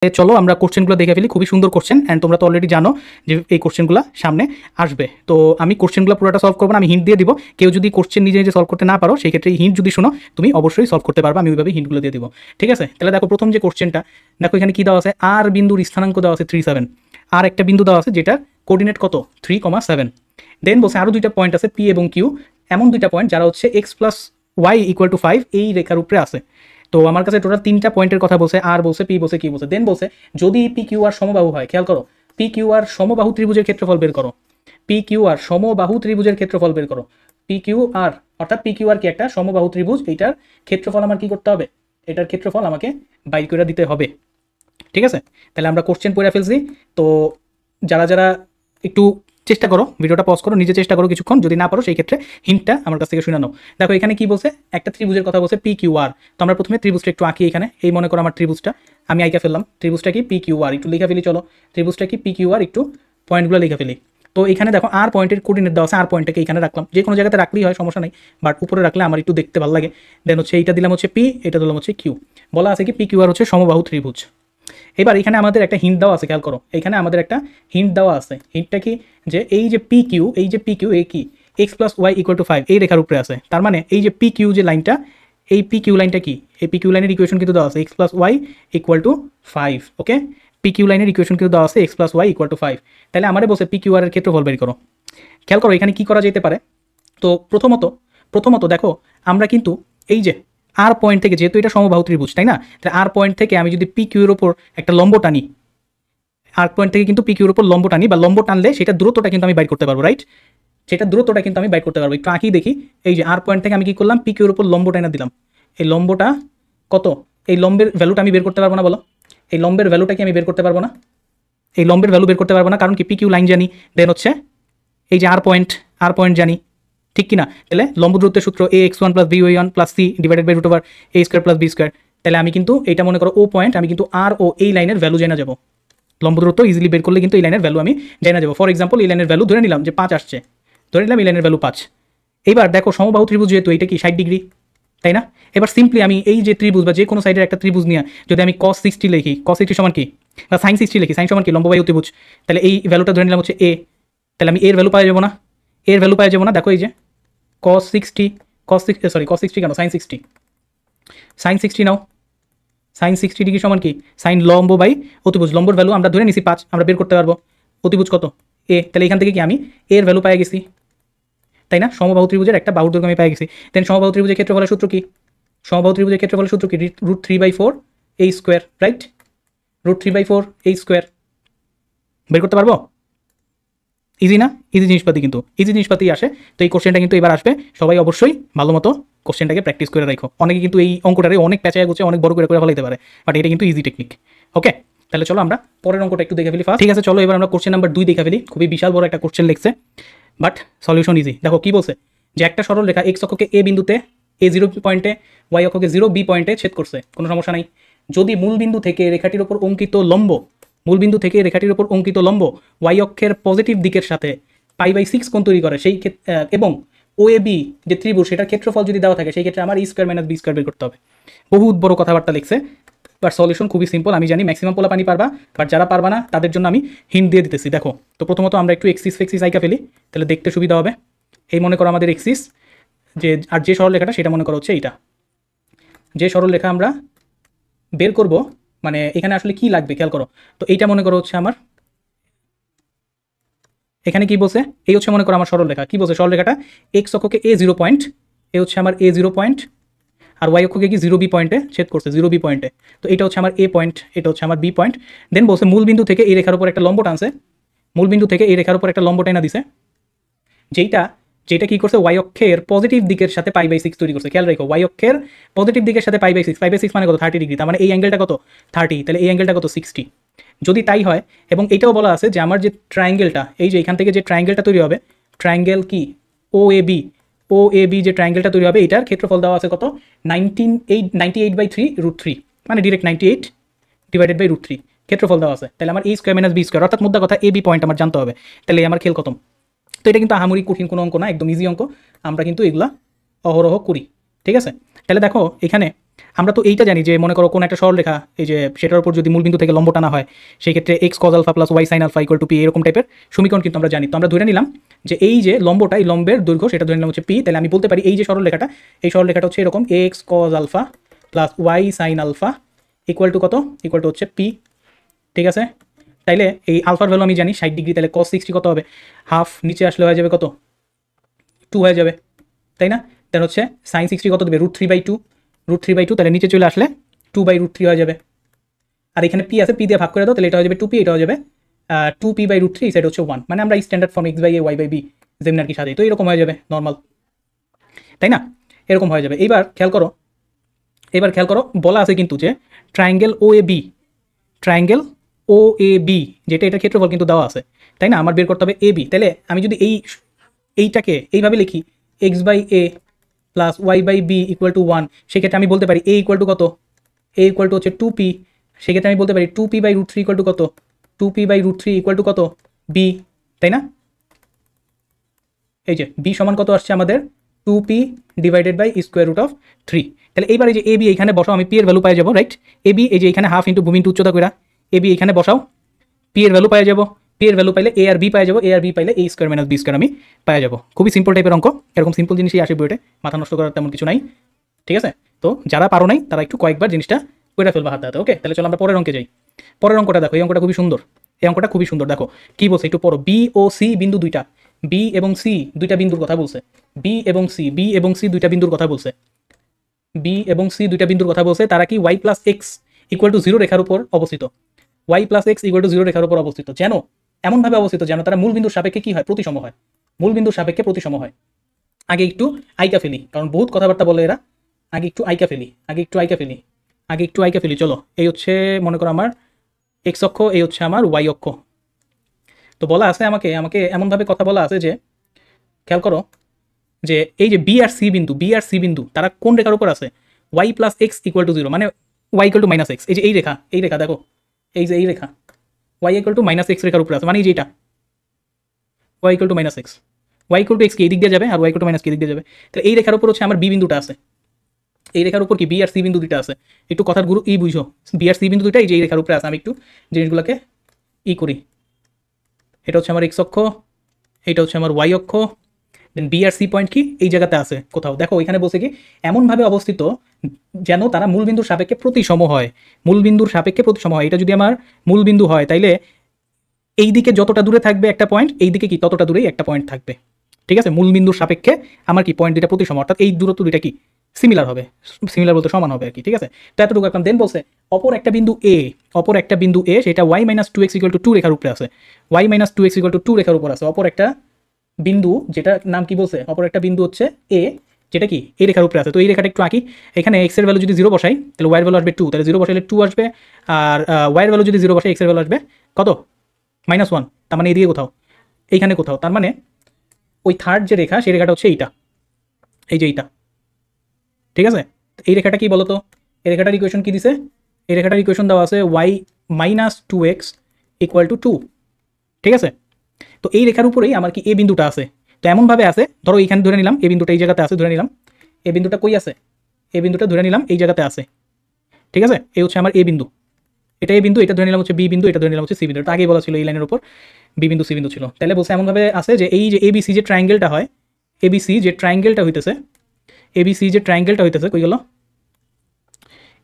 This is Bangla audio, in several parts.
চলো আমরা কোশ্চেনগুলো দেখে ফেলি। খুবই সুন্দর কোশ্চেন অ্যান্ড তোমরা তো অলরেডি জানো যে এই কোশ্চেনগুলো সামনে আসবে। তো আমি কোশ্চেনগুলো পুরোটা সলভ করবো না, আমি হিন্ট দিয়ে দিব। কেউ যদি কোশ্চেন নিজে নিজে সলভ করতে না পারো সেই ক্ষেত্রে হিন্ট যদি শোনো তুমি অবশ্যই সলভ করতে পারবে। আমি ওইভাবে হিন্টগুলো দিয়ে দিব, ঠিক আছে? তাহলে দেখো প্রথম যে কোশ্চেনটা, দেখো এখানে কি দেওয়া আছে, আর বিন্দুর স্থানাঙ্ক দেওয়া আছে 37, আর একটা বিন্দু দেওয়া আছে যেটার কোঅর্ডিনেট কত 3,7। দেন বলছে আরও দুইটা পয়েন্ট আছে পি এবং কিউ, এমন দুইটা পয়েন্ট যারা হচ্ছে x plus y equal to 5 এই রেখার উপরে আছে। তো আমার কাছে টোটাল তিনটা পয়েন্টের কথা বলছে, আর বলছে, পি বলছে, কিউ বলছে। দেন বলছে যদি পি কিউ আর সমবাহু হয়, খেয়াল করো, পি কিউ আর সমবাহু ত্রিভুজের ক্ষেত্রফল বের করো। পি কিউ আর সমবাহু ত্রিভুজের ক্ষেত্রফল বের করো। পি কিউ আর অর্থাৎ পি কিউ আর কি একটা সমবাহু ত্রিভুজ, এইটার ক্ষেত্রফল আমার কি করতে হবে, এটার ক্ষেত্রফল আমাকে বাইর করে দিতে হবে, ঠিক আছে? তাহলে আমরা কোশ্চেন পড়ে ফেলছি। তো যারা যারা একটু চেষ্টা করো, ভিডিওটা পজ করো, নিজে চেষ্টা করো কিছুক্ষণ, যদি না পারো সেই ক্ষেত্রে হিন্টটা আমার কাছ থেকে শুনে নাও। দেখো এখানে কি বলছে, একটা ত্রিভুজের কথা বলছে পি কিউ আর। তো আমরা প্রথমে ত্রিভুজটা একটু আঁকি। এখানে এই মনে করো আমার ত্রিভুজটা আমি আঁকা ফেললাম। ত্রিভুজটা কি পি কিউ আর, একটু লেখা ফেলি। চলো ত্রিভুজটা কি পি কিউ আর, একটু পয়েন্টগুলো লেখা ফেলি। তো এখানে দেখো আর পয়েন্টের কোঅর্ডিনেট দেওয়া আছে, আর পয়েন্টটাকে এখানে রাখলাম, যে কোনো জায়গাতে রাখলেই হয়, সমস্যা নেই, বাট উপরে রাখলে আমার একটু দেখতে ভালো লাগে। দেন হচ্ছে এইটা দিলাম হচ্ছে পি, এটা দিলাম হচ্ছে কিউ। বলা আছে কি পি কিউ আর হচ্ছে সমবাহু ত্রিভুজ। এবার এখানে আমাদের একটা হিন্ট দেওয়া আছে, খেয়াল করো, এখানে আমাদের একটা হিন্ট দেওয়া আছে। হিন্টটা কি, যে এই যে পি কিউ, এই যে পি কিউ, এই কি x plus y equal to 5 এই রেখার উপরে আছে। তার মানে এই যে পি কিউ যে লাইনটা, এই পি কিউ লাইনটা কি, এই পি কিউ লাইনের ইকুয়েশন কিন্তু দেওয়া আছে x plus y equal to 5। Okay, P Q লাইনের ইকুয়েশন কিন্তু দেওয়া আছে x plus y equal to 5। তাহলে আমাদের বলছে পি কিউ আর এর ক্ষেত্রফল বের করো। খেয়াল করো এখানে কি করা যেতে পারে। তো প্রথমত দেখো আমরা কিন্তু এই যে আর পয়েন্ট থেকে, যেহেতু এটা সমবাহু ত্রিভুজ তাই না, তাহলে আর পয়েন্ট থেকে আমি যদি পি কিউর ওপর একটা লম্ব টানি, আর পয়েন্ট থেকে কিন্তু পি কিউর ওপর লম্ব টানি, বা লম্ব টানলে সেটা দূরত্বটা কিন্তু আমি বাইর করতে পারবো, রাইট? সেটা দূরত্বটা কিন্তু আমি বাইর করতে পারবো। একটু আঁকি দেখি। এই যে আর পয়েন্ট থেকে আমি কি করলাম, পি কিউর ওপর লম্ব টানা দিলাম। এই লম্বটা কত, এই লম্বের ভ্যালুটা আমি বের করতে পারবো না, বলো? এই লম্বের ভ্যালুটা কি আমি বের করতে পারবো না? এই লম্বের ভ্যালু বের করতে পারবো না, কারণ কি পি কিউ লাইন জানি, দেন হচ্ছে এই যে আর পয়েন্ট জানি, ঠিক কিনা? তাহলে লম্ব দূরত্বের সূত্র A X one plus B Y one plus C divided by root over A square plus B square. তাহলে আমি কিন্তু এটা মনে করো ও পয়েন্ট, আমি কিন্তু আর ও এই লাইনের ভ্যালু জেনে যাবো। লম্ব দূরত্ব ইজিলি বের করলে কিন্তু এই লাইনের ভ্যালু আমি জেনে যাবো। ফর এক্সাম্পল এই লাইনের ভ্যালু ধরে নিলাম যে 5 আসছে, ধরে নিলাম এই লাইনের ভ্যালু 5। এইবার দেখো সমবাহু ত্রিভুজ যেহেতু এটা কি 60 ডিগ্রি, তাই না? এবার সিম্পলি আমি এই যে ত্রিভুজ বা যে কোনো সাইডের একটা ত্রিভুজ নিয়ে যদি আমি cos 60 লিখি, cos 60 সমান কি, বা sin 60 লিখি, sin সমান কি লম্ববাহু ত্রিভুজ, তাহলে এই ভ্যালুটা ধরে নিলাম হচ্ছে এ। তাহলে আমি এর ভ্যালু পাওয়া যাবো না, এর ভ্যালু পাওয়া যাবো না। দেখো এই যে cos 60 কেন, sin 60 নাও। sin 60 ডিগ্রি সমান কি, sin লম্ব বাই অতিভুজ। লম্বর ভ্যালু আমরা ধরে নিছি 5, আমরা বের করতে পারবো। অতিভুজ কত, এ। তাহলে এখান থেকে কি আমি এর ভ্যালু পেয়ে গেছি, তাই না? সমবাহু ত্রিভুজের একটা বাহুর দৈর্ঘ্য আমি পেয়ে গেছি। দেন সমবাহু ত্রিভুজের ক্ষেত্রফলের সূত্র কি, সমবাহু ত্রিভুজের ক্ষেত্রফলের সূত্র কি, √3/4 a square, right? √3/4 a square বের করতে পারবো। ইজি না? ইজি জিনিসপাতি, কিন্তু ইজি জিনিসপাতি আসে। তো এই কোশ্চেনটা কিন্তু এবার আসবে, সবাই অবশ্যই ভালো মতো কোশ্চেনটাকে প্র্যাকটিস করে রাখো। অনেকে কিন্তু এই অঙ্কটারে অনেক প্যাঁচায় গুছে অনেক বড় করে ফেলাইতে পারে, বাট এটা কিন্তু ইজি টেকনিক। ওকে, তাহলে চলো আমরা পরের অঙ্কটা একটু দেখে ফেলি ফার্স্ট। ঠিক আছে, চলো এবার আমরা কোশ্চেন নাম্বার 2 দেখে ফেলি। খুবই বিশাল বড় একটা কোশ্চেন লিখছে, বাট সলিউশন ইজি। দেখো কি বলছে, যে একটা সরল রেখা এক্স অক্ষকে এ বিন্দুতে, এ 0 পয়েন্টে, ওয়াই অক্ষকে 0 বি পয়েন্টে ছেদ করছে, কোনো সমস্যা নাই। যদি মূল বিন্দু থেকে রেখাটির ওপর অঙ্কিত লম্ব, ওয়াই অক্ষের পজিটিভ দিকের সাথে π/6 কোণ তৈরি করে, সেই ক্ষেত্রে এবং ও এ বি যে ত্রিভুজ সেটার ক্ষেত্রফল যদি দেওয়া থাকে, সেই ক্ষেত্রে আমার স্কোয়ার মাইনাস বি স্কোয়ার বের করতে হবে। বহুত বড় কথাবার্তা লিখছে, বাট সলিউশন খুবই সিম্পল। আমি জানি ম্যাক্সিমাম পোলাপানি পারবা, বাট যারা পারবা না তাদের জন্য আমি হিন্ট দিয়ে দিতেছি। দেখো, তো প্রথমত আমরা একটু এক্সিস ফেক্সিস আইকা ফেলি, তাহলে দেখতে সুবিধা হবে। এই মনে করো আমাদের এক্সিস, যে আর যে সরল রেখাটা সেটা মনে করো হচ্ছে এইটা। যে সরল রেখা আমরা বের করব, মানে এখানে আসলে কি লাগবে খেয়াল করো। তো এইটা মনে করো হচ্ছে আমার, এখানে কি বলছে, এই হচ্ছে মনে করো আমার সরল রেখা। কি বলছে, সরল রেখাটা এক্স অক্ষকে এ 0 পয়েন্ট, এ হচ্ছে আমার এ 0 পয়েন্ট, আর ওয়াই অক্ষকে কি 0 বি পয়েন্টে ছেদ করছে, 0 বি পয়েন্টে। তো এটা হচ্ছে আমার এ পয়েন্ট, এটা হচ্ছে আমার বি পয়েন্ট। দেন বলছে মূল বিন্দু থেকে এই রেখার উপর একটা লম্ব টানছে, টানা দিছে, যেটা কি করছে, ওয়াই অক্ষের পজিটিভ দিকের সাথে π/6 তৈরি করছে। খেয়াল রাখো, ওয়াই অক্ষের পজিটিভ দিকের সাথে π/6 মানে কত, 30 ডিগ্রি। তার মানে এই অ্যাঙ্গেলটা কত, 30। তাহলে এই অ্যাঙ্গেলটা কত, 60। যদি তাই হয়, এবং এটাও বলা আছে যে আমার যে ট্রায়াঙ্গেলটা, এই যে এখান থেকে যে ট্রায়াঙ্গেলটা তৈরি হবে, ট্রায়াঙ্গেল কি ও এ বি যে ট্রায়াঙ্গেলটা তৈরি হবে, এটার ক্ষেত্রফল দেওয়া আছে কত, 98/3 √3, মানে ডিরেক্ট 98 ডিভাইডেড বাই √3 ক্ষেত্রফল দেওয়া আছে। তাহলে আমার এ স্কোয়ার মাইনাস বি স্কোয়ার, অর্থাৎ মুদ্রা কথা এ বি পয়েন্ট আমার জানতে হবে। তাহলে আমার খেল খতম। তো এটা কিন্তু আহামরি কঠিন কোনো অঙ্ক না, একদম ইজি অঙ্ক। আমরা কিন্তু এগুলা অহরহ করি, ঠিক আছে? তাহলে দেখো এখানে আমরা তো এইটা জানি যে মনে করো কোন একটা সরলরেখা এই যে সেটার উপর যদি মূলবিন্দু থেকে লম্ব টানা হয় সেই ক্ষেত্রে x cos alpha plus y sin alpha equal to p এরকম টাইপের সমীকরণ কিন্তু আমরা জানি। তো আমরা ধরে নিলাম যে এই যে লম্বটা এই লম্বের দৈর্ঘ্য সেটা ধরে নিলাম হচ্ছে p, তাহলে আমি বলতে পারি এই যে সরলরেখাটা এই সরলরেখাটা হচ্ছে এরকম x cos alpha plus y sin alpha equal to কত, ইকুয়াল টু হচ্ছে p। ঠিক আছে, তাইলে এই আলফার ভ্যালু আমি জানি 60 ডিগ্রি, তাহলে cos 60 কত হবে, হাফ নিচে আসলে হয়ে যাবে কত 2 হয়ে যাবে, তাই না? তাহলে হচ্ছে sin 60 কত দেবে √3/2, √3/2, তাহলে নিচে চলে আসলে 2/√3 হয়ে যাবে। আর এখানে p আছে, p দিয়ে ভাগ করে দাও, তাহলে এটা হয়ে যাবে 2p, এটা হয়ে যাবে 2p/√3, এই সাইড হচ্ছে 1, মানে আমরা স্ট্যান্ডার্ড ফর্ম x/a y/b যেমন আর কি সাজাই, তো এরকম হয়ে যাবে নর্মাল, তাই না? এরকম হয়ে যাবে। এইবার খেয়াল করো বলা আছে কিন্তু যে ট্রায়াঙ্গেল OAB যেটা এটার ক্ষেত্রফল কিন্তু দেওয়া আছে, তাই না? আমার বের করতে হবে AB, তাহলে আমি যদি এইটাকে এইভাবে লিখি x/a plus y/b equal to 1, সেক্ষেত্রে আমি বলতে পারি a ইকুয়াল টু কত, a ইকুয়াল টু হচ্ছে 2p, সেক্ষেত্রে আমি বলতে পারি 2p/√3 ইকুয়াল টু কত, 2p/√3 ইকুয়াল টু কত b, তাই না? এই যে b সমান কত আসছে আমাদের 2p ডিভাইডেড বাই √3। তাহলে এইবার এই যে ab এখানে বসাও, আমি p এর ভ্যালু পাই যাব, রাইট? ab এই যে এখানে হাফ ইন্টু ভূমি ইন্টু উচ্চতা কইরা ab এখানে বসাও, p এর ভ্যালু পাই যাব, p এর ভ্যালু পাইলে a আর b পাই যাব, a আর b পাইলে a square minus b square আমি পাই যাব। খুবই সিম্পল টাইপের অঙ্ক, এরকম সিম্পল জিনিসই আসে বইতে, মাথা নষ্ট করার তেমন কিছু নাই। ঠিক আছে, তো যারা পারো নাই তারা একটু কয়েকবার জিনিসটা কইরা ফেলবা হাতে হাতে। ওকে, তাহলে চলো আমরা পরের অঙ্কে যাই। পরের অঙ্কটা দেখো, এই অঙ্কটা খুবই সুন্দর, এই অঙ্কটা খুবই সুন্দর। দেখো কি বলছে একটু পড়ো, বি ও সি বিন্দু দুইটা, বি এবং সি দুইটা বিন্দুর কথা বলছে, বি এবং সি দুইটা বিন্দুর কথা বলছে, বি এবং সি দুইটা বিন্দুর কথা বলছে, তারা কি y plus x equal to 0 রেখার উপর অবস্থিত, y plus x equal to 0 রেখার উপর অবস্থিত, যেন এমনভাবে অবস্থিত যেন তারা মূল বিন্দুর সাপেক্ষে কি হয়, প্রতিসম হয়, মূল বিন্দুর সাপেক্ষে প্রতিসম হয়। আগে একটু আইকা ফেলি, কারণ বহুত কথাবার্তা বলে এরা, আগে একটু আইকা ফেলি, চলো। এই হচ্ছে মনে করো আমার এক্স অক্ষ, এই হচ্ছে আমার ওয়াই অক্ষ। তো বলা আছে আমাকে এমনভাবে কথা বলা আছে যে খেয়াল করো যে এই যে বি আর সি বিন্দু তারা কোন রেখার উপর আছে, y plus x equal to 0, মানে y equal to minus x, এই যে এই রেখা দেখো, এই যে এই রেখা y equal to minus x রেখার উপর আছে, মানে এই যে এটা y equal to minus x, y equal to x কি এই দিক দিয়ে যাবে আর y ইকুয়াল টু মাইনাস কি এই দিক দিয়ে যাবে। তাহলে এই রেখার উপর হচ্ছে আমার বি বিন্দুটা আছে, এই রেখার উপর কি বি আর সি বিন্দু দুইটা আছে, একটু কথার গুরু বুঝো, বি আর সি বিন্দু দুইটা এই যে এই রেখার উপরে আছে। আমি একটু জিনিসগুলোকে করি, এটা হচ্ছে আমার এক্স অক্ষ, এটা হচ্ছে আমার ওয়াই অক্ষ, দেন বি আর সি পয়েন্ট কি এই জায়গাতে আছে কোথাও, দেখো এখানে বলছে কি এমনভাবে অবস্থিত যেন তারা মূলবিন্দুর সাপেক্ষে প্রতিসম হয়, এটা যদি আমার মূলবিন্দু হয় তাইলে এই দিকে যতটা দূরে থাকবে একটা পয়েন্ট, এই দিকে কি ততটা দূরেই একটা পয়েন্ট থাকবে। ঠিক আছে, মূলবিন্দুর সাপেক্ষে আমার কি পয়েন্ট দুটা প্রতিসম, অর্থাৎ এই দূরত্ব দুইটা কি সিমিলার হবে, সিমিলার বলতে সমান হবে আর কি। ঠিক আছে, তো এতটুকু এখন দেন বলছে অপর একটা বিন্দু এ সেটা y minus 2x equal to 2 রেখার উপরে আছে, y minus 2x equal to 2 রেখার উপর আছে, অপর একটা বিন্দু যেটা নাম কি বলছে, অপর একটা বিন্দু হচ্ছে এ যেটা কি এই রেখার উপরে আছে। তো এই রেখাটা একটু আঁকি, এখানে x এর ভ্যালু যদি 0 বসাই তাহলে y এর ভ্যালু আসবে 2, তাহলে 0 বসাইলে 2 আসবে, আর y এর ভ্যালু যদি 0 বসাই x এর ভ্যালু আসবে কত -1, তার মানে এদিকে কোথাও, এইখানে কোথাও, তার মানে ওই থার্ড যে রেখা সেই রেখাটা হচ্ছে এইটা, এই যে এইটা। ঠিক আছে, এই রেখাটা কি বলতো, এই রেখাটার ইকুয়েশন কি দিছে, এই রেখাটার ইকুয়েশন দেওয়া আছে y minus 2x equal to 2। ঠিক আছে, তো এই রেখার উপরেই আমার কি এ বিন্দুটা আছে, তো এমনভাবে আছে, ধরো এইখানে ধরে নিলাম এ বিন্দুটা এই জায়গাতে আছে, ধরে নিলাম এ বিন্দুটা কই আছে, এ বিন্দুটা ধরে নিলাম এই জায়গাতে আছে। ঠিক আছে, এই হচ্ছে আমার এ বিন্দু, এটা এ বিন্দু, এটা ধরে নিলাম হচ্ছে বি বিন্দু, এটা ধরে নিলাম হচ্ছে সি বিন্দু, এটা আগেই বলা ছিল এই লাইনের উপর বি বিন্দু সি বিন্দু ছিল। তাহলে বলছে এমনভাবে আছে যে এই যে এবিসি যে ট্রায়াঙ্গেলটা হয়, এবিসি যে ট্রায়াঙ্গেলটা হইতেছে কই গেল,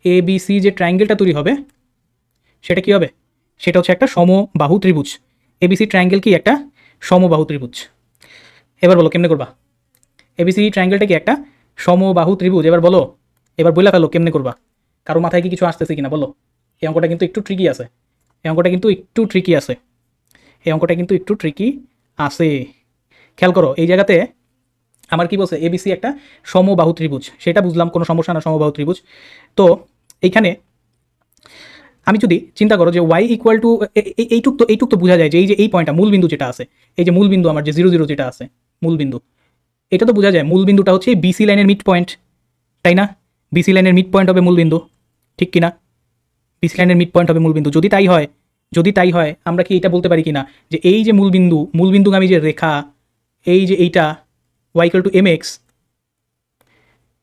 এবিসি যে ট্রায়াঙ্গেলটা তৈরি হবে সেটা কি হবে, সেটা হচ্ছে একটা সমবাহু ত্রিভুজ। এবিসি ট্রায়াঙ্গেল কি একটা সমবাহু ত্রিভুজ। এবার বলো কেমনে করবা, এবিসি ট্রায়াঙ্গেলটা কি একটা সমবাহু ত্রিভুজ, এবার বলো, এবার বইলা ফেলো কেমনে করবা, কারো মাথায় কি কিছু আসতেছে কিনা বলো। এই অঙ্কটা কিন্তু একটু ট্রিকি আছে, খেয়াল করো এই জায়গাতে আমার কি বলছে, এবিসি একটা সমবাহু ত্রিভুজ, সেটা বুঝলাম, কোনো সমস্যা না, সমবাহু ত্রিভুজ। তো এইখানে আমি যদি চিন্তা করো যে y ইকুয়াল টু এইটুক তো বোঝা যায় যে এই যে এই পয়েন্টটা মূলবিন্দু যেটা আছে, এই যে মূলবিন্দু আমার যে 0 0 যেটা আছে মূলবিন্দু, এটা তো বোঝা যায় মূলবিন্দুটা হচ্ছে বিসি লাইনের মিড পয়েন্ট, তাই না? বিসি লাইনের মিড পয়েন্ট হবে মূলবিন্দু, ঠিক কিনা? বিসি লাইনের মিড পয়েন্ট হবে মূলবিন্দু। যদি তাই হয় আমরা কি এটা বলতে পারি কিনা যে এই যে মূলবিন্দুগামী যে রেখা, এই যে এইটা y ইকুয়াল টু mx,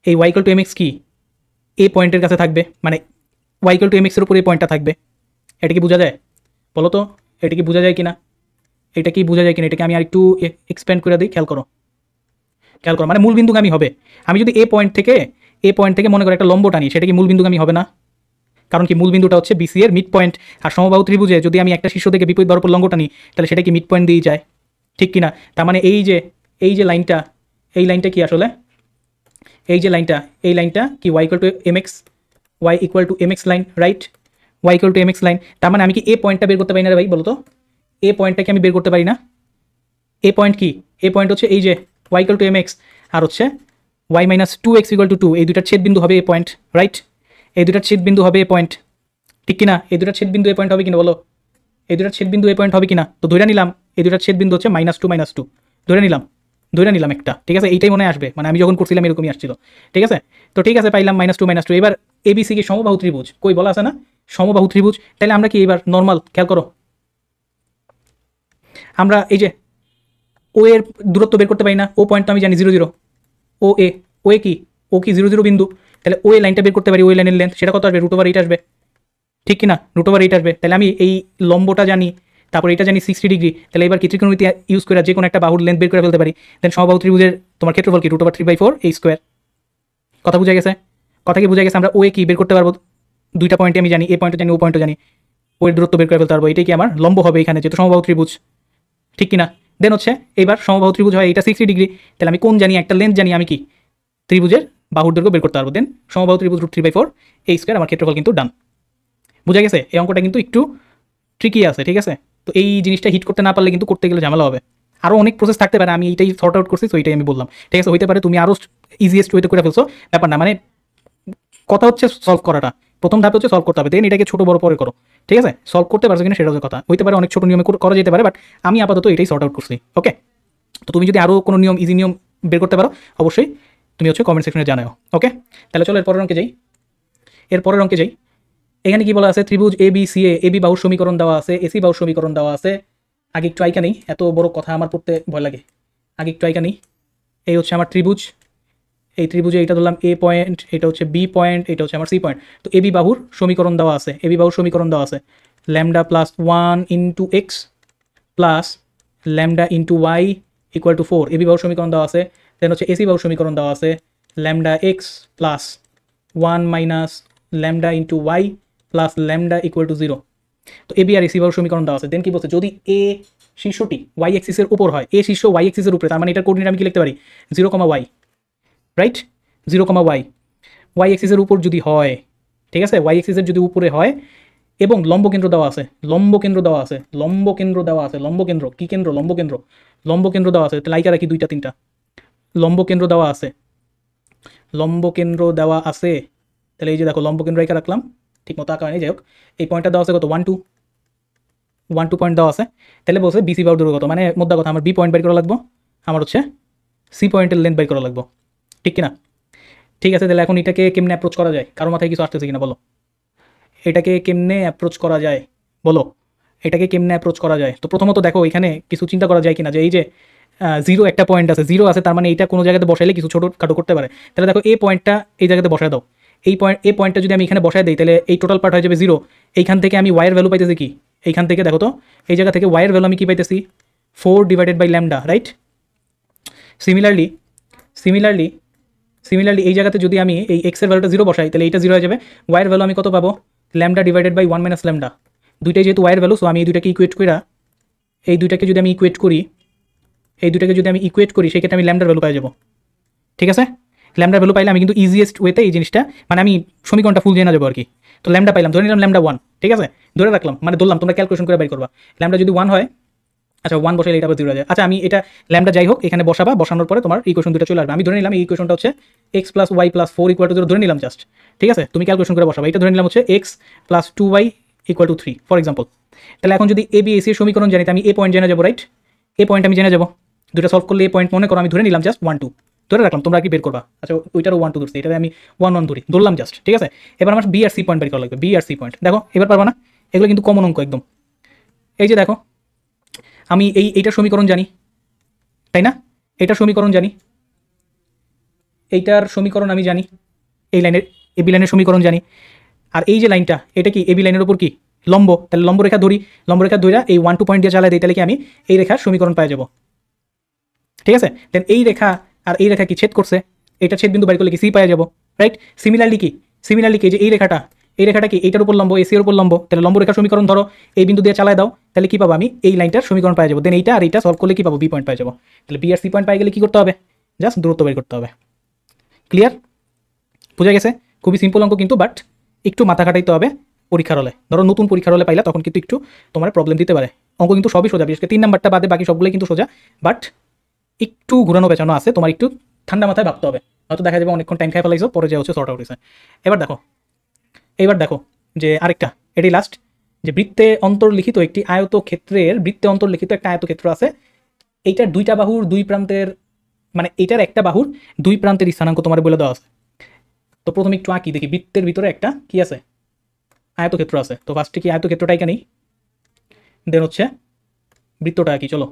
এই y ইকুয়াল টু mx কি এ পয়েন্টের কাছে থাকবে, মানে ওয়াই ইকুয়াল টু এম এক্সের উপর এই পয়েন্টটা থাকবে। এটা কি বোঝা যায়? বলো তো এটা কি বোঝা যায় কিনা? এটা কি বোঝা যায় কিনা? এটাকে আমি আর একটু এক্সপ্যান্ড করে দিই, খেয়াল করো। মানে মূল বিন্দুগামী হবে। আমি যদি এ পয়েন্ট থেকে মনে করো একটা লম্ব টানি, সেটা কি মূল বিন্দুগামী হবে না? কারণ কি মূল বিন্দুটা হচ্ছে বিসি এর মিড পয়েন্ট, আর সমবাহু ত্রিভুজে যদি আমি একটা শীর্ষ থেকে বিপরীত বরাবর লম্ব টানি, তাহলে সেটা কি মিড পয়েন্ট দিয়ে যায়, ঠিক কিনা? তার মানে এই যে লাইনটা, এই লাইনটা কি আসলে, এই লাইনটা কি y equal to M x, y equal to M x line, right? Y equal to M x line. তার মানে আমি কি এ পয়েন্টটা বের করতে পারি না রে ভাই, বলো তো? এ পয়েন্টটাকে আমি বের করতে পারি না? এ পয়েন্ট কি? এ পয়েন্ট হচ্ছে এই যে Y equal to M X আর হচ্ছে Y minus two X equal to two, এই দুটার ছেদ বিন্দু হবে এ পয়েন্ট, রাইট? এই দুটার ছেদ বিন্দু হবে এ পয়েন্ট, ঠিক কিনা? এই দুটার ছেদ বিন্দু এ পয়েন্ট হবে কিনা বলো? এই দুটার ছেদ বিন্দু এ পয়েন্ট হবে কিনা? তো ধরে নিলাম এই দুটার ছেদ বিন্দু হচ্ছে -2 ধরে নিলাম একটা, ঠিক আছে? এইটাই মনে আসবে, মানে আমি যখন করছিলাম এরকমই আসছিল, ঠিক আছে? তো ঠিক আছে, পাইলাম -2 এবার এবিসি কি সমবাহু ত্রিভুজ? কই বলা আছে না সমবাহু ত্রিভুজ? তাহলে আমরা কি এবার নর্মাল, খেয়াল করো, আমরা এই যে ও এর দূরত্ব বের করতে পারি না? ও পয়েন্ট তো আমি জানি 0 0, ও এ কি, ও কি 0 0 বিন্দু? তাহলে ও এ লাইনটা বের করতে পারি, ওই লাইনের লেন্থ সেটা কত আসবে? √8 আসবে, ঠিক কিনা? √8 আসবে। তাহলে আমি এই লম্বটা জানি, তারপর এটা জানি 60 ডিগ্রি, তাহলে এবার কি ত্রিকোণমিতি ইউজ করে যে কোনো একটা বাহুর লেন্থ বের করে ফেলতে পারি। দেন সমবাহু ত্রিভুজের তোমার ক্ষেত্রফল কি? √3/4 এই স্কোয়ার। কথা বুঝা গেছে? কথা কি বুঝা গেছে? আমরা ও এ কি বের করতে পারবো, দুইটা পয়েন্টে আমি জানি, এ পয়েন্টও জানি, ও পয়েন্টও জানি, ওই দূরত্ব বের করে ফেলতে পারবো। এটাই কি আমার লম্ব হবে এখানে, যেহেতু সমবাহু ত্রিভুজ, ঠিক কিনা? দেন হচ্ছে এবার সমবাহু ত্রিভুজ হয় এটা 60 ডিগ্রি, তাহলে আমি কোন জানি, একটা লেন্থ জানি, আমি কি ত্রিভুজের বাহুর দৈর্ঘ্য বের করতে পারবো। দেন সমবাহু ত্রিভুজ √3/4 এই স্কোয়ার, আমার ক্ষেত্রফল কিন্তু ডান। বুঝা গেছে? এই অঙ্কটা কিন্তু একটু ট্রিকি আছে, ঠিক আছে? তো এই জিনিসটা হিট করতে না পারলে কিন্তু করতে গেলে ঝামেলা হবে। আরও অনেক প্রসেস থাকতে পারে, আমি এইটাই সর্ট আউট করছি, তো এইটাই আমি বললাম, ঠিক আছে? হইতে পারে তুমি আরও ইজিয়েস্ট ওয়েতে করে ফেলছো, ব্যাপার না। মানে কথা হচ্ছে সলভ করাটা, প্রথম ধাপে হচ্ছে সলভ করতে হবে, দেন এটাকে ছোট বড় পরে করো, ঠিক আছে? সলভ করতে পারছো কিনা সেটা হচ্ছে কথা। হইতে পারে অনেক ছোট নিয়মে করা যেতে পারে, বাট আমি আপাতত এটাই সর্ট আউট করছি, ওকে? তো তুমি যদি আরও কোনো নিয়ম, ইজি নিয়ম বের করতে পারো, অবশ্যই তুমি হচ্ছে কমেন্ট সেকশনে জানাও, ওকে? তাহলে চলো এরপরের অঙ্কে যাই। এখানে কি বলা আছে? ত্রিভুজ A B C A B বাহুর সমীকরণ দেওয়া আছে, এসি বাহুর সমীকরণ দেওয়া আছে। আগে একটু আইকা নেই, এত বড় কথা আমার পড়তে ভয় লাগে। আগে একটু আইকা নেই। এই হচ্ছে আমার ত্রিভুজ, এই ত্রিভুজে এটা ধরলাম এ পয়েন্ট, এটা হচ্ছে বি পয়েন্ট, এটা হচ্ছে আমার সি পয়েন্ট। তো এবি বাহুর সমীকরণ দেওয়া আছে, lambda plus 1 into x plus lambda into y equal to 4, AB বাহুর সমীকরণ দেওয়া আছে। দেন হচ্ছে এসি বাহুর সমীকরণ দেওয়া আছে, lambda x plus 1 minus lambda into y plus lambda equal to 0। তো এবি আর এসি বাহুর সমীকরণ দেওয়া আছে। দেন কি বলছে? যদি এ শীর্ষটি ওয়াই এক্সিসের উপর হয়, এ শীর্ষ ওয়াই এক্সিসের উপরে, তার মানে এটার কোঅর্ডিনেট আমি কি লিখতে পারি? 0, y, রাইট? 0, y, ওয়াই এক্সিসের উপর যদি হয়, ঠিক আছে? ওয়াই এক্সিসের যদি উপরে হয় এবং লম্ব কেন্দ্র দেওয়া আছে, লম্ব কেন্দ্র কি কেন্দ্র? লম্ব কেন্দ্র দেওয়া আছে। তাহলে আইকা রাখি 2টা 3টা লম্ব কেন্দ্র দেওয়া আছে, তাহলে এই যে দেখো লম্ব কেন্দ্র আইকা রাখলাম, ঠিক মতো আঁকা হয়নি, যাই হোক। এই পয়েন্টটা দেওয়া আছে কত? 1 2 পয়েন্ট দেওয়া আছে। তাহলে বলছে বিসি বাহুর দৈর্ঘ্য কত, মানে মোদ্দা কথা আমার বি পয়েন্ট বের করা লাগবো, আমার হচ্ছে সি পয়েন্টের লেন্থ বের করা লাগবো, ঠিক কিনা? ঠিক আছে, তাহলে এখন এটাকে কেমনে অ্যাপ্রোচ করা যায়? কারো মাথায় কিছু আসতেছে কিনা বলো? এটাকে কেমনে অ্যাপ্রোচ করা যায় বলো? তো প্রথমত দেখো এখানে কিছু চিন্তা করা যায় কিনা, যে এই যে 0 একটা পয়েন্ট আছে, 0 আছে, তার মানে এইটা কোনো জায়গাতে বসাইলে কিছু ছোটোখাটো করতে পারে। তাহলে দেখো এই পয়েন্টটা এই জায়গাতে বসায় দাও, এই পয়েন্টটা যদি আমি এখানে বসায় দিই, তাহলে এই টোটাল পার্ট হয়ে যাবে 0। এইখান থেকে আমি ওয়াইয়ের ভ্যালু পাইতেছি কি? এইখান থেকে দেখো তো, এই জায়গা থেকে ওয়াইয়ের ভ্যালু আমি কি পাইতেছি? 4/λ, রাইট? সিমিলারলি এই জায়গাতে যদি আমি এই এক্সের ভ্যালুটা 0 বসাই, তাহলে এইটা 0 হয়ে যাবে। ওয়াইয়ের ভ্যালু আমি কত পাবো? λ/1 - λ, দুইটাই যেহেতু ওয়াইয়ের ভ্যালু, সো আমি এই দুইটাকে ইকুয়েট যদি আমি ইকুয়েট করি, সেক্ষেত্রে আমি ল্যামডার ভ্যালু পাই যাবো, ঠিক আছে? ল্যামডার ভ্যালু পাইলে আমি কিন্তু ইজিয়েস্ট ওয়েতে এই জিনিসটা, মানে আমি সমীকরণটা ফুল জেনে যাবো আর কি। তো ল্যামডা পাইলাম, ধরে নিলাম ল্যামডা 1, ঠিক আছে? ধরে রাখলাম, মানে ধরলাম, তোমরা ক্যালকুলেশন করে বাই করবা। ল্যামডা যদি 1 হয়, আচ্ছা 1 বসাইলে এটা আবার 0 হয়ে যায়। আচ্ছা আমি এটা ল্যামডা যাই হোক এখানে বসানোর পরে তোমার ইকুয়েশন দুটো চলে আসবে। আমি ধরে নিলাম এই ইকুয়েশনটা হচ্ছে x + y + 4 = 0 ধরে নিলাম জাস্ট, ঠিক আছে? তুমি ক্যালকুলেশন করে বসাবা। এটা ধরে নিলাম হচ্ছে x + 2y = 3 ফর এক্সাম্পল। তাহলে এখন যদি এ বি এসি এর সমীকরণ জানি, আমি এ পয়েন্ট জেনে যাবো, রাইট? এ পয়েন্ট আমি জেনে যাবো, দুটো সলভ করলে এ পয়েন্ট মনে করো আমি ধরে নিলাম জাস্ট 1 2 ধরে রাখলাম, তোমরা কি বের করবা? আচ্ছা ওইটারও 1 2 ধরছি, এটাতে আমি 1 1 ধরলাম জাস্ট, ঠিক আছে? এবার আমার বি আর সি পয়েন্ট বের করা লাগবে, দেখো এবার পারবা না? এগুলো কিন্তু কমন অঙ্ক একদম। এই যে দেখো আমি এইটার সমীকরণ জানি, তাই না? এইটার সমীকরণ আমি জানি, এই লাইনের এবি লাইনের সমীকরণ জানি। আর এই যে লাইনটা, এটা কি এবি লাইনের উপর কি লম্ব, তাহলে লম্ব রেখা ধরি, লম্ব রেখা ধরে এই 1 2 পয়েন্ট দিয়ে চালাই দিই, তাহলে কি আমি এই রেখার সমীকরণ পাই যাব। ঠিক আছে, দেন এই রেখা আর এই রেখা কি ছেদ করছে, এটা ছেদ বিন্দু বাইর করলে কি সি পাওয়া যাব, রাইট। সিমিলারলি কি যে এই রেখাটা কি এইটার উপর লম্ব, এসি এর উপর লম্ব, তাহলে লম্ব রেখার সমীকরণ ধরো এই বিন্দু দিয়ে চালায় দাও, তাহলে কি পাবো আমি এই লাইনটার সমীকরণ পাই যাব। দেন এইটা আর এইটা সলভ করলে কি পাবো, বি পয়েন্ট পাই যাব। তাহলে বি আর সি পয়েন্ট পাই গেলে কি করতে হবে, জাস্ট দূরত্ব বের করতে হবে। ক্লিয়ার, বোঝা গেছে? খুবই সিম্পল অঙ্ক কিন্তু, বাট একটু মাথা খাটাইতে হবে পরীক্ষার হলে। ধরো নতুন পরীক্ষার হলে পাইলা তখন কিন্তু একটু তোমার প্রবলেম দিতে পারে। অঙ্ক কিন্তু সবই সোজা, বিশেষ করে 3 নাম্বারটা বাদে বাকি সবগুলোই কিন্তু সোজা, বাট একটু ঘুরানো পেঁচানো আছে, তোমার একটু ঠান্ডা মাথায় ভাবতে হবে, হয়তো দেখা যাবে অনেকক্ষণ টাইম খাই ফেলাইছো, পরে যে হচ্ছে সর্ট আউট হয়েছে। এবার দেখো যে আরেকটা, এটাই লাস্ট, যে বৃত্তে অন্তর্লিখিত একটি আয়তক্ষেত্রের, বৃত্তে অন্তর্লিখিত একটা আয়তক্ষেত্র আছে, এইটার দুইটা বাহুর দুই প্রান্তের, মানে এইটার একটা বাহুর দুই প্রান্তের স্থানাঙ্ক তোমার বলে দেওয়া আছে। তো প্রথমে একটু আঁকি দেখি, বৃত্তের ভিতরে একটা কি আছে, আয়তক্ষেত্র আছে। তো ফার্স্টে কি আয়তক্ষেত্রটা এখানেই, দেন হচ্ছে বৃত্তটা আঁকি। চলো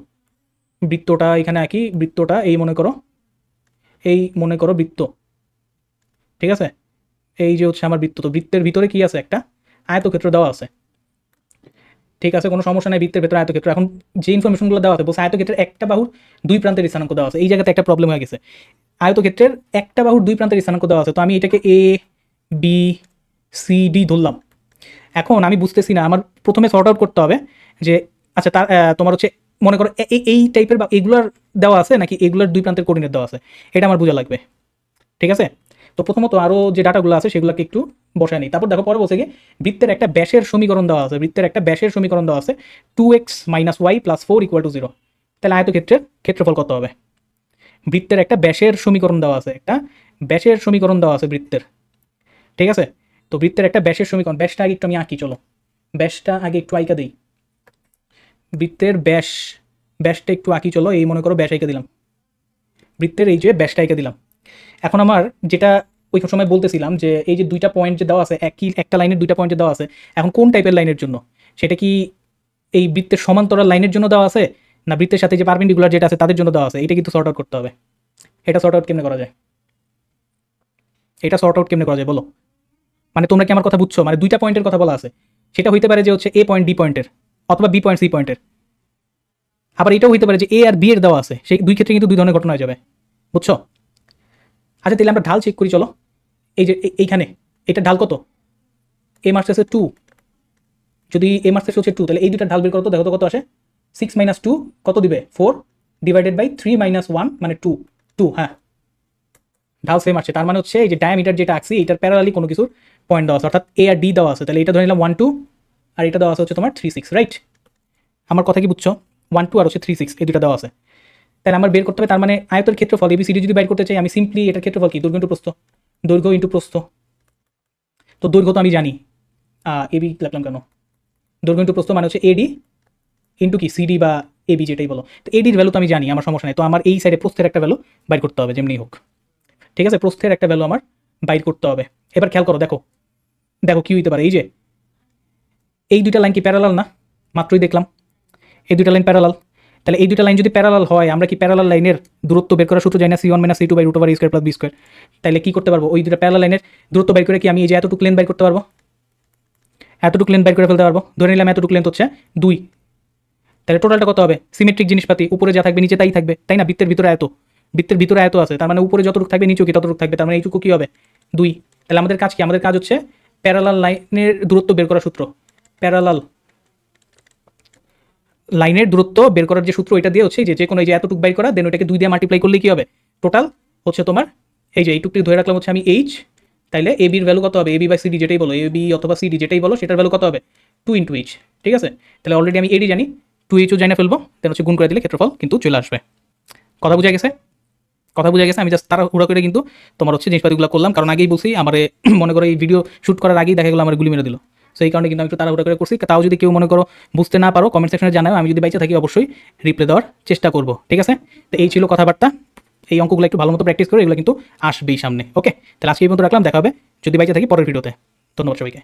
বৃত্তটা এখানে আঁকি, বৃত্তটা এই মনে করো বৃত্ত, ঠিক আছে। এই যে হচ্ছে আমার বৃত্ত, তো বৃত্তের ভিতরে কি আছে, একটা আয়তক্ষেত্র দেওয়া আছে, ঠিক আছে, কোনো সমস্যা নাই। বৃত্তের ভেতরে আয়তক্ষেত্র, এখন যে ইনফরমেশনগুলো দেওয়া আছে বলছে আয়তক্ষেত্রের একটা বাহুর দুই প্রান্তের স্থানাঙ্ক দেওয়া আছে। এই জায়গাতে একটা প্রবলেম হয়ে গেছে, আয়তক্ষেত্রের একটা বাহুর দুই প্রান্তের স্থানাঙ্ক দেওয়া আছে, তো আমি এটাকে এ বি সি ডি ধরলাম। এখন আমি বুঝতেছি না, আমার প্রথমে সর্ট আউট করতে হবে যে আচ্ছা তার তোমার হচ্ছে মনে করো এই টাইপের বা এগুলার দেওয়া আছে নাকি এগুলার দুই প্রান্তের কোঅর্ডিনেট দেওয়া আছে, এটা আমার বোঝা লাগবে, ঠিক আছে। তো প্রথমত আরও যে ডাটাগুলো আছে সেগুলোকে একটু বসায় নিই। তারপর দেখো পরে বলছে কি বৃত্তের একটা ব্যাসের সমীকরণ দেওয়া আছে, বৃত্তের একটা ব্যাসের সমীকরণ দেওয়া আছে 2x - y + 4 = 0। তাহলে আয়তক্ষেত্রের ক্ষেত্রফল কত হবে? বৃত্তের একটা ব্যাসের সমীকরণ দেওয়া আছে, একটা ব্যাসের সমীকরণ দেওয়া আছে বৃত্তের, ঠিক আছে। তো বৃত্তের একটা ব্যাসের সমীকরণ, ব্যাসটা আগে একটু আমি আঁকি, চলো ব্যাসটা আগে একটু আঁকা দিই। বৃত্তের ব্যাসটা একটু আঁকি, চলো এই মনে করো ব্যাস আঁকা দিলাম, বৃত্তের এই যে ব্যাসটা আঁকা দিলাম। এখন আমার যেটা ওই সময় বলতেছিলাম যে এই যে দুইটা পয়েন্ট যে দেওয়া আছে, একটা লাইনের দুইটা পয়েন্ট যে দেওয়া আছে, এখন কোন টাইপের লাইনের জন্য, সেটা কি এই বৃত্তের সমান্তরাল লাইনের জন্য দেওয়া আছে না বৃত্তের সাথে যে পারপেন্ডিকুলার যেটা আছে তাদের জন্য দেওয়া আছে, এটা কিন্তু সর্ট আউট করতে হবে। এটা সর্ট আউট কেমনে করা যায়, বলো? মানে তোমরা কি আমার কথা বুঝছো? মানে দুইটা পয়েন্টের কথা বলা আছে, সেটা হইতে পারে যে হচ্ছে এ পয়েন্ট বি পয়েন্টের, অথবা বি পয়েন্ট সি পয়েন্টের। আবার এটাও হইতে পারে যে এ আর বি এর দেওয়া আছে, সেই দুই ক্ষেত্রে কিন্তু দুই ধরনের ঘটনা হয়ে যাবে, বুঝছো? আচ্ছা তাহলে আমরা ঢাল চেক করি, চলো। এই যে এইখানে এটা ঢাল কত, এ মার্কস 2, যদি এ মার্কস হচ্ছে 2, তাহলে এই দুটা ঢাল বের করো তো, দেখো তো কত আসে। 6 - 2 কত দিবে, 4 / 3 - 1 মানে 2, হ্যাঁ ঢাল সেম আসছে। তার মানে হচ্ছে এই যে ডায়ামিটার যেটা আঁকছি এটার প্যারালালি কোনো কিছুর পয়েন্ট দেওয়া আছে, অর্থাৎ এ আর ডি দেওয়া আছে, তাহলে এটা ধরে নিলাম 1 2, আর এটা দেওয়া আছে হচ্ছে তোমার 3 6, রাইট? আমার কথা কি বুঝছো? 1 2 আর হচ্ছে 3 6 এই দুটা দেওয়া আছে, তাহলে আমার বের করতে হবে। তার মানে আয়তের ক্ষেত্রফল এবিসিডি যদি বাইর করতে চাই, আমি সিম্পলি এটার ক্ষেত্রফল কি, দৈর্ঘ্য ইন্টু প্রস্থ। তো দৈর্ঘ্য তো আমি জানি, এবি লিখলাম কেন, দৈর্ঘ্য ইন্টু প্রস্থ মানে হচ্ছে এডি ইন্টু কি সিডি বা এবি যেটাই বলো। তো এডির ভ্যালু তো আমি জানি, আমার সমস্যা নেই। তো আমার এই সাইডে প্রস্থের একটা ভ্যালু বাইর করতে হবে যেমনি হোক, ঠিক আছে, প্রস্থের একটা ভ্যালু আমার বাইর করতে হবে। এবার খেয়াল করো, দেখো কি হইতে পারে, এই যে এই দুইটা লাইন কি প্যারালাল না, মাত্রই দেখলাম এই দুইটা লাইন প্যারালাল। তাহলে এই দুইটা লাইন যদি প্যারালাল হয়, আমরা কি প্যারালাল লাইনের দূরত্ব বের করার সূত্র জানি না, c1 - c2 √a² + b²। তাহলে কি করতে পারবো, ওই দুইটা প্যারালাল লাইনের দূরত্ব বের করে কি আমি এই যে এতটুকু লেন্থ বাইর করতে পারবো, এতটুকু লেন্থ বাইর করে ফেলতে পারবো। ধরে নিলাম এতটুকু লেন্থ হচ্ছে 2, তাহলে টোটালটা কত হবে, সিমেট্রিক জিনিসপাতি, উপরে যা থাকবে নিচে তাই থাকবে, তাই না? বৃত্তের ভিতরে আয়ত আছে, তার মানে উপরে যতটুকু থাকবে নিচেও কি ততটুকু থাকবে, তার মানে এইটুকু কি হবে 2। তাহলে আমাদের কাজ কি, আমাদের কাজ হচ্ছে প্যারালাল লাইনের দূরত্ব বের করার সূত্র, প্যারালাল লাইনের দূরত্ব বের করার যে সূত্র, এটা দিয়ে হচ্ছে যে কোনো এই যে এতটুকু বাইর করা, দেন ওইটাকে 2 দিয়ে মাল্টিপ্লাই করলে কি হবে, টোটাল হচ্ছে তোমার এই যে এইটুকু ধরে রাখলাম হচ্ছে আমি এইচ, তাইলে এ বির ভ্যালু কত হবে, এবি বাই সিডি যেটাই বলো, এবি অথবা সিডি যেটাই বলো, সেটার ভ্যালু কত হবে 2 × এইচ, ঠিক আছে। তাহলে অলরেডি আমি এডি জানি, 2 এইচও জানা ফেলবো, দেন হচ্ছে গুণ করে দিলে ক্ষেত্রফল কিন্তু চলে আসবে। কথা বোঝা গেছে? আমি জাস্ট তারা হুড়া করে কিন্তু তোমার হচ্ছে জিনিসপাতিগুলো করলাম, কারণ আগেই বলছি আমার মনে করো এই ভিডিও শ্যুট করার আগেই দেখা গেলো আমার গুলি মেরে দিল, সেই কারণে কিন্তু আমি একটু তাড়াহুড়া করে করছি। তাও যদি কেউ মনে করো বুঝতে না পারো কমেন্ট সেকশনে জানাও, আমি যদি বাইচে থাকি অবশ্যই রিপ্লাই দেওয়ার চেষ্টা করব, ঠিক আছে। তো এই ছিল কথাবার্তা, এই অঙ্কগুলো একটু ভালো মতো প্র্যাকটিস করে, এগুলো কিন্তু আসবেই সামনে। ওকে, তাহলে আজকে এই পর্যন্ত রাখলাম, দেখা হবে যদি বাইচে থাকি পরের ভিডিওতে। ধন্যবাদ সবাইকে।